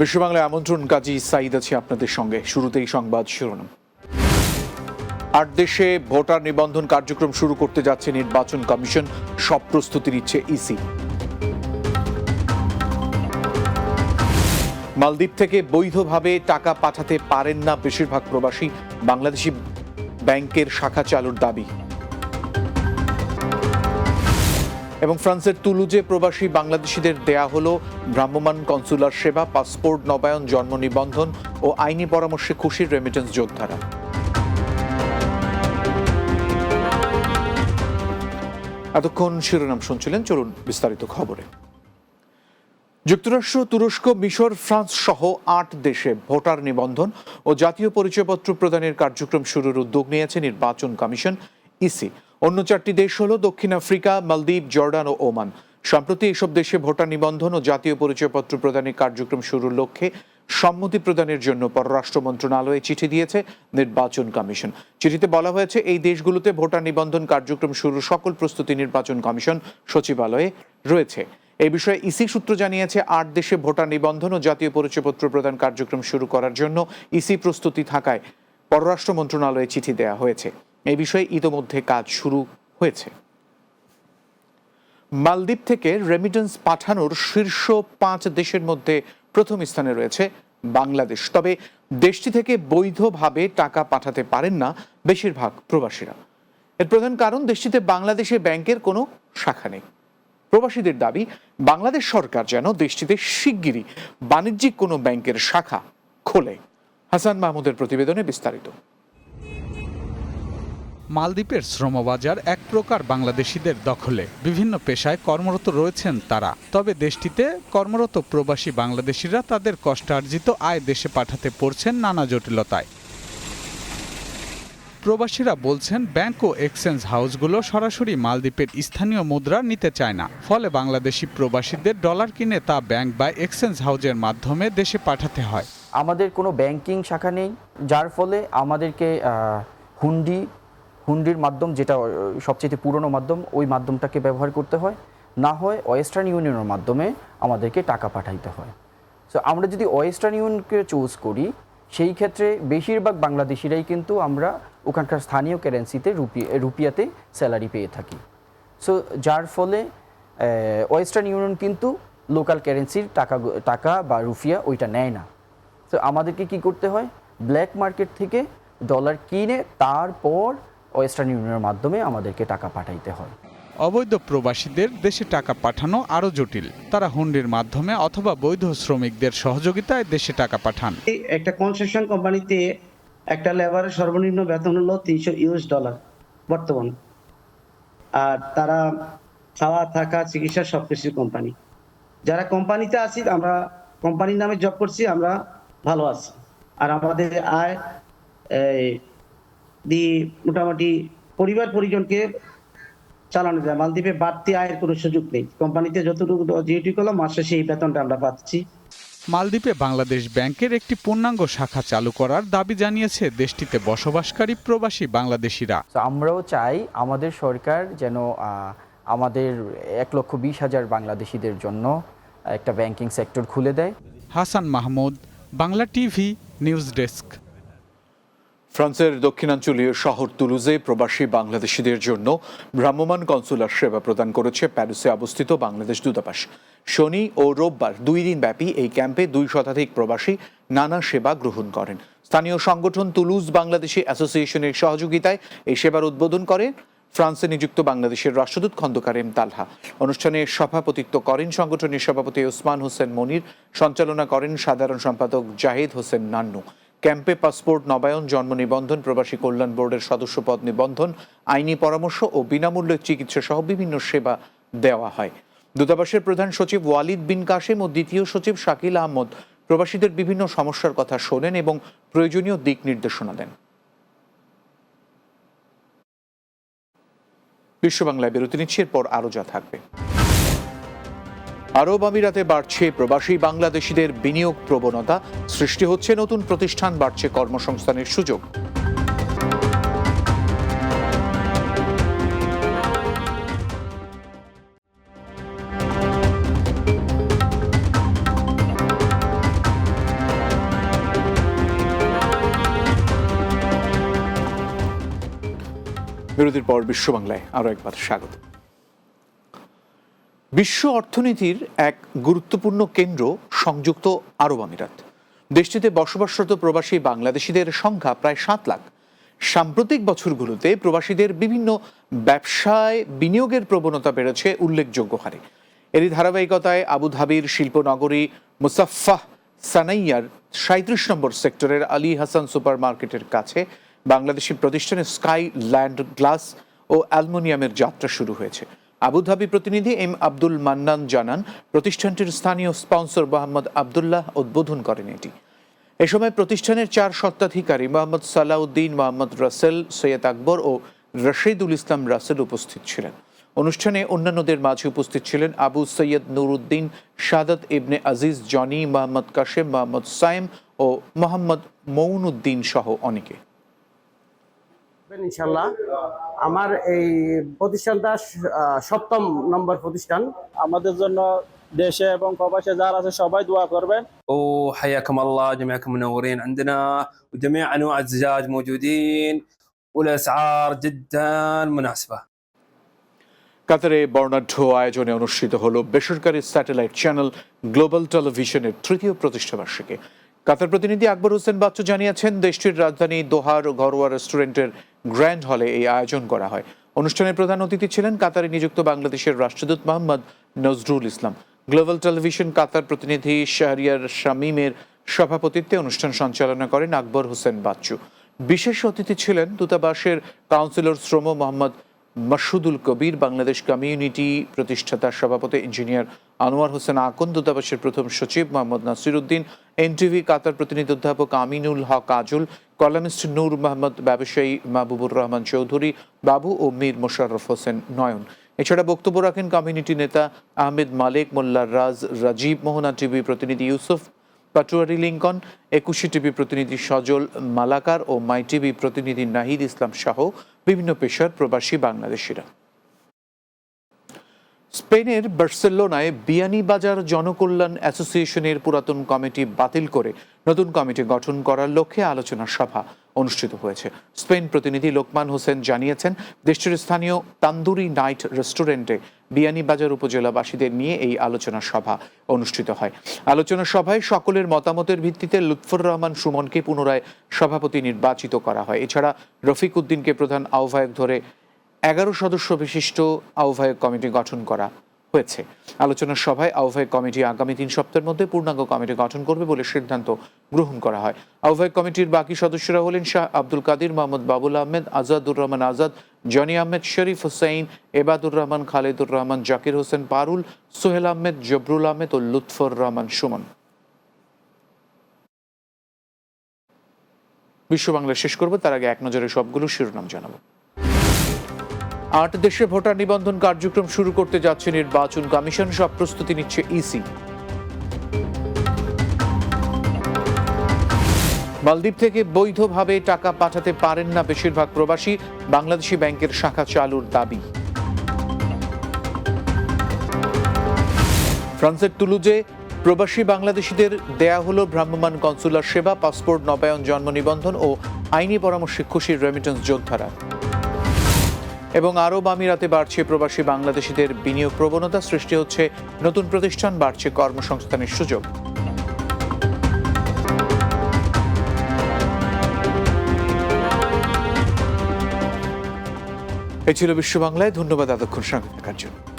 বিশ্ব বাংলায় আমন্ত্রণ, কাজী সাইদ আছি আপনাদের সঙ্গে। শুরুতেই সংবাদ শিরোনাম। ৮ দেশে ভোটার নিবন্ধন কার্যক্রম শুরু করতে যাচ্ছে নির্বাচন কমিশন, সব প্রস্তুতি নিচ্ছে ইসি। মালদ্বীপ থেকে বৈধভাবে টাকা পাঠাতে পারেন না বেশিরভাগ প্রবাসী, বাংলাদেশি ব্যাংকের শাখা চালুর দাবি। এবং ফ্রান্সের তুলুজে প্রবাসী বাংলাদেশিদের দেয়া হলো ভ্রাম্যমাণ কনসুলার সেবা, পাসপোর্ট নবায়ন, জন্ম নিবন্ধন ও আইনি পরামর্শে খুশির রেমিটেন্স যোদ্ধারা। এতক্ষণ শিরোনাম শুনছিলেন, চলুন বিস্তারিত খবরে। যুক্তরাষ্ট্র, তুরস্ক, মিশর, ফ্রান্স সহ ৮ দেশে ভোটার নিবন্ধন ও জাতীয় পরিচয়পত্র প্রদানের কার্যক্রম শুরুর উদ্যোগ নিয়েছে নির্বাচন কমিশন, ইসি। অন্য 4টি দেশ হল দক্ষিণ আফ্রিকা, মালদ্বীপ, জর্ডান ও ওমান। সম্প্রতি এসব দেশে ভোটার নিবন্ধন ও জাতীয় পরিচয়পত্র প্রদানের কার্যক্রম শুরুর লক্ষ্যে সম্মতি প্রদানের জন্য পররাষ্ট্র মন্ত্রণালয়ে চিঠি দিয়েছে নির্বাচন কমিশন। চিঠিতে বলা হয়েছে, এই দেশগুলোতে ভোটার নিবন্ধন কার্যক্রম শুরুর সকল প্রস্তুতি নির্বাচন কমিশন সচিবালয়ে রয়েছে। এই বিষয়ে ইসি সূত্র জানিয়েছে, ৮ দেশে ভোটার নিবন্ধন ও জাতীয় পরিচয়পত্র প্রদান কার্যক্রম শুরু করার জন্য ইসি প্রস্তুতি থাকায় পররাষ্ট্র মন্ত্রণালয়ে চিঠি দেওয়া হয়েছে। এই বিষয়ে ইতোমধ্যে কাজ শুরু হয়েছে। মালদ্বীপ থেকে রেমিটেন্স পাঠানোর শীর্ষ 5 দেশের মধ্যে প্রথম স্থানে রয়েছে বাংলাদেশ। তবে দেশটি থেকে বৈধভাবে টাকা পাঠাতে পারেন না বেশিরভাগ প্রবাসীরা। এর প্রধান কারণ, দেশটিতে বাংলাদেশের ব্যাংকের কোনো শাখা নেই। প্রবাসীদের দাবি, বাংলাদেশ সরকার যেন দেশটিতে শিগগিরই বাণিজ্যিক কোনো ব্যাংকের শাখা খোলে। হাসান মাহমুদের প্রতিবেদনে বিস্তারিত। মালদ্বীপের শ্রমবাজার এক প্রকার বাংলাদেশিদের দখলে। বিভিন্ন পেশায় কর্মরত রয়েছেন তারা। তবে দেশটিতে কর্মরত প্রবাসী বাংলাদেশিরা তাদের কষ্টার্জিত আয় দেশে পাঠাতে পড়ছেন নানা জটিলতায়। প্রবাসীরা বলছেন, ব্যাংক ও এক্সচেঞ্জ হাউসগুলো সরাসরি মালদ্বীপের স্থানীয় মুদ্রা নিতে চায় না। ফলে বাংলাদেশি প্রবাসীদের ডলার কিনে তা ব্যাংক বা এক্সচেঞ্জ হাউসের মাধ্যমে দেশে পাঠাতে হয়। আমাদের কোনো ব্যাংকিং শাখা নেই, যার ফলে আমাদেরকে হুন্ডির মাধ্যম, যেটা সবচেয়ে পুরনো মাধ্যম, ওই মাধ্যমটাকে ব্যবহার করতে হয়। না হয় ওয়েস্টার্ন ইউনিয়নের মাধ্যমে আমাদেরকে টাকা পাঠাইতে হয়। সো আমরা যদি ওয়েস্টার্ন ইউনিয়নকে চুজ করি, সেই ক্ষেত্রে বেশিরভাগ বাংলাদেশিরাই কিন্তু আমরা ওখানকার স্থানীয় কারেন্সিতে রুপিয়াতে স্যালারি পেয়ে থাকি। সো যার ফলে ওয়েস্টার্ন ইউনিয়ন কিন্তু লোকাল কারেন্সির টাকা বা রুপিয়া ওইটা নেয় না। তো আমাদেরকে কি করতে হয়, ব্ল্যাক মার্কেট থেকে ডলার কিনে তারপর ওয়েস্টার্ন ইউনিয়নের মাধ্যমে আমাদেরকে টাকা পাঠাইতে হয়। অবৈধ প্রবাসীদের দেশে টাকা পাঠানো আরও জটিল। তারা হুন্ডির মাধ্যমে অথবা বৈধ শ্রমিকদের সহযোগিতায় দেশে টাকা পাঠান। একটা কনস্ট্রাকশন কোম্পানিতে একটা লেবারের সর্বনিম্ন বেতন হলো $300 বর্তমান। আর তারা খাওয়া থাকা চিকিৎসা সবকিছু কোম্পানি। যারা কোম্পানিতে আছি, আমরা কোম্পানির নামে জব করছি, আমরা ভালো আছি। আর আমাদের আয় দিয়ে মোটামুটি পরিবার পরিজনকে চালানো যায়। মালদ্বীপে বাড়তি আয়ের কোনো সুযোগ নেই। কোম্পানিতে যতটুকু ডিউটি করলাম, মাসে সেই বেতনটা আমরা পাচ্ছি। মালদ্বীপে বাংলাদেশ ব্যাংকের একটি পূর্ণাঙ্গ শাখা চালু করার দাবি জানিয়েছে দেশটিতে বসবাসকারী প্রবাসী বাংলাদেশিরা। আমরাও চাই আমাদের সরকার যেন আমাদের 1,20,000 বাংলাদেশিদের জন্য একটা ব্যাংকিং সেক্টর খুলে দেয়। Hasan Mahmud, Bangla TV, news desk. ফ্রান্সের দক্ষিণাঞ্চলীয় শহর তুলুজে প্রবাসী বাংলাদেশিদের জন্য ভ্রাম্যমাণ কনসুলার সেবা প্রদান করেছে প্যারিসে অবস্থিত বাংলাদেশ দূতাবাস। শনি ও রোববার 2 দিন ব্যাপী এই ক্যাম্পে 2 শতাধিক প্রবাসী নানা সেবা গ্রহণ করেন। স্থানীয় সংগঠন তুলুজ বাংলাদেশি অ্যাসোসিয়েশনের সহযোগিতায় এই সেবার উদ্বোধন করে ফ্রান্সে নিযুক্ত বাংলাদেশের রাষ্ট্রদূত খন্দকার এম তালহা। অনুষ্ঠানে সভাপতিত্ব করেন সংগঠনের সভাপতি ওসমান হোসেন মনির, সঞ্চালনা করেন সাধারণ সম্পাদক জাহিদ হোসেন নান্নু। ক্যাম্পে পাসপোর্ট নবায়ন, জন্ম নিবন্ধন, প্রবাসী কল্যাণ বোর্ডের সদস্যপদ নিবন্ধন, আইনি পরামর্শ ও বিনামূল্যে চিকিৎসা সহ বিভিন্ন সেবা দেওয়া হয়। দূতাবাসের প্রধান সচিব ওয়ালিদ বিন কাসেম ও দ্বিতীয় সচিব শাকিল আহমদ প্রবাসীদের বিভিন্ন সমস্যার কথা শোনেন এবং প্রয়োজনীয় দিক নির্দেশনা দেন। বিশ্ব বাংলায় বিরতি নিচ্ছে, এরপর আরো যা থাকবে। আরব আমিরাতে বাড়ছে প্রবাসী বাংলাদেশিদের বিনিয়োগ প্রবণতা, সৃষ্টি হচ্ছে নতুন প্রতিষ্ঠান, বাড়ছে কর্মসংস্থানের সুযোগ। বিরতির পর বিশ্ব বাংলায় আরও একবার স্বাগত। বিশ্ব অর্থনীতির এক গুরুত্বপূর্ণ কেন্দ্র সংযুক্ত আরব আমিরাত। দেশটিতে বসবাসরত প্রবাসী বাংলাদেশিদের সংখ্যা প্রায় 7 লাখ। সাম্প্রতিক বছরগুলোতে প্রবাসীদের বিভিন্ন ব্যবসায় বিনিয়োগের প্রবণতা বেড়েছে উল্লেখযোগ্য হারে। এরই ধারাবাহিকতায় আবুধাবির শিল্পনগরী মুসাফফাহ সানাইয়ার 37 নম্বর সেক্টরের আলী হাসান সুপার মার্কেটের কাছে বাংলাদেশি প্রতিষ্ঠানে স্কাই ল্যান্ড গ্লাস ও অ্যালুমিনিয়ামের যাত্রা শুরু হয়েছে। আবুধাবি প্রতিনিধি এম আব্দুল মান্নান জানান, প্রতিষ্ঠানটির স্থানীয় স্পন্সর মোহাম্মদ আবদুল্লাহ উদ্বোধন করেন এটি। এ সময় প্রতিষ্ঠানের 4 স্বত্বাধিকারী মোহাম্মদ সালাউদ্দিন, মোহাম্মদ রাসেল, সৈয়দ আকবর ও রশিদুল ইসলাম রাসেল উপস্থিত ছিলেন। অনুষ্ঠানে অন্যান্যদের মাঝে উপস্থিত ছিলেন আবু সৈয়দ নুরুদ্দিন, শাহাদাত ইবনে আজিজ, জনি, মোহাম্মদ কাশেম, মোহাম্মদ সাইম ও মোহাম্মদ মৌনুদ্দিন সহ অনেকে। ইনশাল্লাহ আমার এই প্রতিষ্ঠানটা 7ম নম্বর প্রতিষ্ঠান। আমাদের জন্য দেশে এবং প্রবাসে যারা আছে সবাই দোয়া করবেন। وحياكم الله جميعكم منورين عندنا وجميع انواع الزجاج موجودين والاسعار جدا مناسبه। কাতারে বর্ণাঢ্য আয়োজনে অনুষ্ঠিত হলো বেসরকারি স্যাটেলাইট চ্যানেল গ্লোবাল টেলিভিশনের 3য় প্রতিষ্ঠাবার্ষিকী। কাতার প্রতিনিধি আকবর হোসেন বাচ্চু জানিয়েছেন, দেশটির রাজধানী দোহার ঘরোয়া রেস্টুরেন্টের গ্র্যান্ড হলে এই আয়োজন করা হয়। অনুষ্ঠানের প্রধান অতিথি ছিলেন কাতারে নিযুক্ত বাংলাদেশের রাষ্ট্রদূত মোহাম্মদ নজরুল ইসলাম। গ্লোবাল টেলিভিশন কাতার প্রতিনিধি শাহরিয়ার শামীমের সভাপতিত্বে অনুষ্ঠান সঞ্চালনা করেন আকবর হোসেন বাচ্চু। বিশেষ অতিথি ছিলেন দূতাবাসের কাউন্সিলর শ্রম মোহাম্মদ মাসুদুল কবির, বাংলাদেশ কমিউনিটি প্রতিষ্ঠাতা সভাপতি ইঞ্জিনিয়ার আনোয়ার হোসেন আকন, দূতাবাসের প্রথম সচিব মোহাম্মদ নাসির উদ্দিন, এনটিভি কাতার প্রতিনিধি অধ্যাপক আমিনুল হক আজুল, কলামিস্ট নূর মোহাম্মদ, ব্যবসায়ী মাহবুবুর রহমান চৌধুরী বাবু ও মীর মোশাররফ হোসেন নয়ন। এছাড়া বক্তব্য রাখেন কমিউনিটি নেতা আহমেদ মালেক, মোল্লা রাজ রাজীব, মোহনা টিভি প্রতিনিধি ইউসুফ পাটুয়ারি লিঙ্কন, 21 টিভি প্রতিনিধি সজল মালাকার ও মাই টিভি প্রতিনিধি নাহিদ ইসলাম সহ বিভিন্ন পেশার প্রবাসী বাংলাদেশিরা। স্পেনের বার্সেলোনায় বিয়ানীবাজার জনকল্যাণ অ্যাসোসিয়েশনের পুরাতন কমিটি বাতিল করে নতুন কমিটি গঠন করার লক্ষ্যে আলোচনা সভা অনুষ্ঠিত হয়েছে। স্পেন প্রতিনিধি লোকমান হোসেন জানিয়েছেন, দেশটির স্থানীয় তান্দুরি নাইট রেস্টুরেন্টে বিয়ানীবাজার উপজেলাবাসীদের নিয়ে এই আলোচনা সভা অনুষ্ঠিত হয়। আলোচনা সভায় সকলের মতামতের ভিত্তিতে লুৎফর রহমান সুমনকে পুনরায় সভাপতি নির্বাচিত করা হয়। এছাড়া রফিক উদ্দিনকে প্রধান আহ্বায়ক ধরে 11 সদস্য বিশিষ্ট আহ্বায়ক কমিটি গঠন করা হয়েছে। আলোচনা সভায় আহ্বায়ক কমিটি আগামী 3 সপ্তাহের মধ্যে পূর্ণাঙ্গ কমিটি গঠন করবে বলে সিদ্ধান্ত গ্রহণ করা হয়। আহ্বায়ক কমিটির বাকি সদস্যরা হলেন শাহ আব্দুল কাদির, মোহাম্মদ বাবুল আহমেদ, আজাদুর রহমান আজাদ, জনি আহমেদ, শরীফ হোসেন, এবাদুর রহমান, খালেদুর রহমান, জাকির হোসেন পারুল, সোহেল আহমেদ, জবরুল আহমেদ ও লুৎফর রহমান সুমন। বিশ্ব বাংলা শেষ করব, তার আগে এক নজরে সবগুলো শিরোনাম জানাবো। 8 দেশে ভোটার নিবন্ধন কার্যক্রম শুরু করতে যাচ্ছে নির্বাচন কমিশন, সব প্রস্তুতি নিচ্ছে ইসি। মালদ্বীপ থেকে বৈধভাবে টাকা পাঠাতে পারেন না বেশিরভাগ প্রবাসী, বাংলাদেশি ব্যাংকের শাখা চালুর দাবি। ফ্রান্সের তুলুজে প্রবাসী বাংলাদেশিদের দেয়া হলো ভ্রাম্যমাণ কনসুলার সেবা, পাসপোর্ট নবায়ন, জন্ম নিবন্ধন ও আইনি পরামর্শে খুশির রেমিটেন্স যোদ্ধারা। এবং আরব আমিরাতে বাড়ছে প্রবাসী বাংলাদেশিদের বিনিয়োগ প্রবণতা, সৃষ্টি হচ্ছে নতুন প্রতিষ্ঠান, বাড়ছে কর্মসংস্থানের সুযোগ। এই ছিল বিশ্ব বাংলায়। ধন্যবাদ এতক্ষণ সঙ্গে থাকার জন্য।